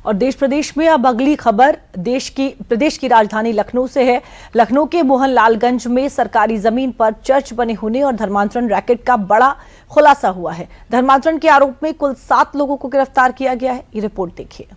और देश प्रदेश में अब अगली खबर प्रदेश की राजधानी लखनऊ से है। लखनऊ के मोहनलालगंज में सरकारी जमीन पर चर्च बने होने और धर्मांतरण रैकेट का बड़ा खुलासा हुआ है। धर्मांतरण के आरोप में कुल 7 लोगों को गिरफ्तार किया गया है। ये रिपोर्ट देखिए।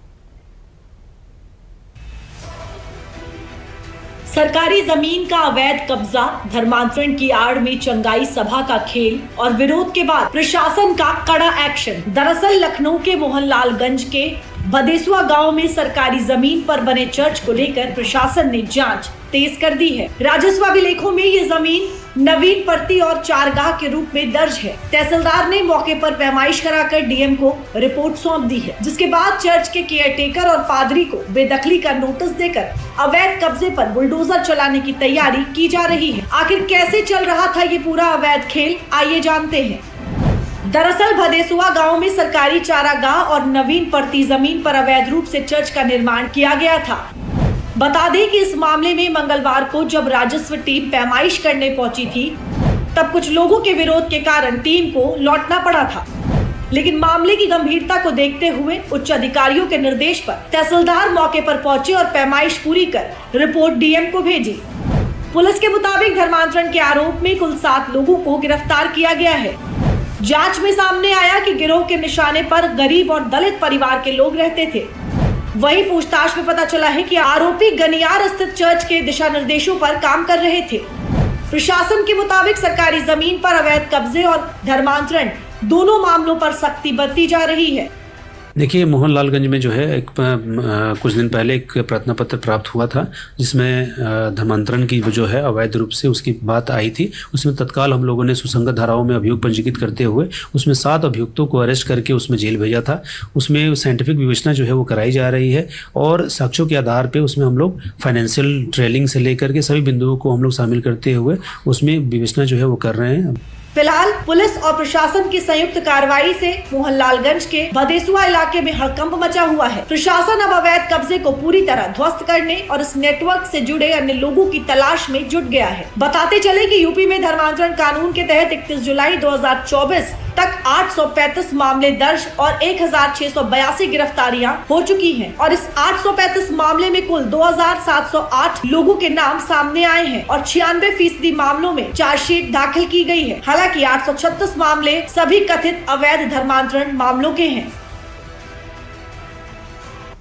सरकारी जमीन का अवैध कब्जा, धर्मांतरण की आड़ में चंगाई सभा का खेल और विरोध के बाद प्रशासन का कड़ा एक्शन। दरअसल लखनऊ के मोहनलालगंज के बदेसुआ गांव में सरकारी जमीन पर बने चर्च को लेकर प्रशासन ने जांच तेज कर दी है। राजस्व अभिलेखों में ये जमीन नवीन पर्ती और चारगाह के रूप में दर्ज है। तहसीलदार ने मौके पर पैमाइश कराकर डीएम को रिपोर्ट सौंप दी है, जिसके बाद चर्च के केयरटेकर और पादरी को बेदखली का नोटिस देकर अवैध कब्जे पर बुलडोजर चलाने की तैयारी की जा रही है। आखिर कैसे चल रहा था ये पूरा अवैध खेल, आइए जानते हैं। दरअसल भदेसुआ गांव में सरकारी चारागाह और नवीन पर्ती जमीन पर अवैध रूप से चर्च का निर्माण किया गया था। बता दें कि इस मामले में मंगलवार को जब राजस्व टीम पैमाइश करने पहुंची थी, तब कुछ लोगों के विरोध के कारण टीम को लौटना पड़ा था। लेकिन मामले की गंभीरता को देखते हुए उच्च अधिकारियों के निर्देश पर तहसीलदार मौके पर पहुंचे और पैमाइश पूरी कर रिपोर्ट डीएम को भेजी। पुलिस के मुताबिक धर्मांतरण के आरोप में कुल 7 लोगों को गिरफ्तार किया गया है। जांच में सामने आया कि गिरोह के निशाने पर गरीब और दलित परिवार के लोग रहते थे। वहीं पूछताछ में पता चला है कि आरोपी गनियार स्थित चर्च के दिशा निर्देशों पर काम कर रहे थे। प्रशासन के मुताबिक सरकारी जमीन पर अवैध कब्जे और धर्मांतरण दोनों मामलों पर सख्ती बरती जा रही है। देखिए, मोहनलालगंज में जो है कुछ दिन पहले एक प्रार्थना पत्र प्राप्त हुआ था, जिसमें धर्मांतरण की जो है अवैध रूप से उसकी बात आई थी। उसमें तत्काल हम लोगों ने सुसंगत धाराओं में अभियोग पंजीकृत करते हुए उसमें 7 अभियुक्तों को अरेस्ट करके उसमें जेल भेजा था। उसमें साइंटिफिक विवेचना जो है वो कराई जा रही है और साक्ष्यों के आधार पर उसमें हम लोग फाइनेंशियल ट्रेलिंग से लेकर के सभी बिंदुओं को हम लोग शामिल करते हुए उसमें विवेचना जो है वो कर रहे हैं। फिलहाल पुलिस और प्रशासन की संयुक्त कार्रवाई से मोहनलालगंज के बदेसुआ इलाके में हड़कंप मचा हुआ है। प्रशासन अब अवैध कब्जे को पूरी तरह ध्वस्त करने और इस नेटवर्क से जुड़े अन्य लोगों की तलाश में जुट गया है। बताते चले कि यूपी में धर्मांतरण कानून के तहत 31 जुलाई 2024 तक 835 मामले दर्ज और 1682 गिरफ्तारियां हो चुकी हैं और इस 835 मामले में कुल 2708 लोगों के नाम सामने आए हैं और 96% मामलों में चार्जशीट दाखिल की गई है। हालांकि 836 मामले सभी कथित अवैध धर्मांतरण मामलों के हैं।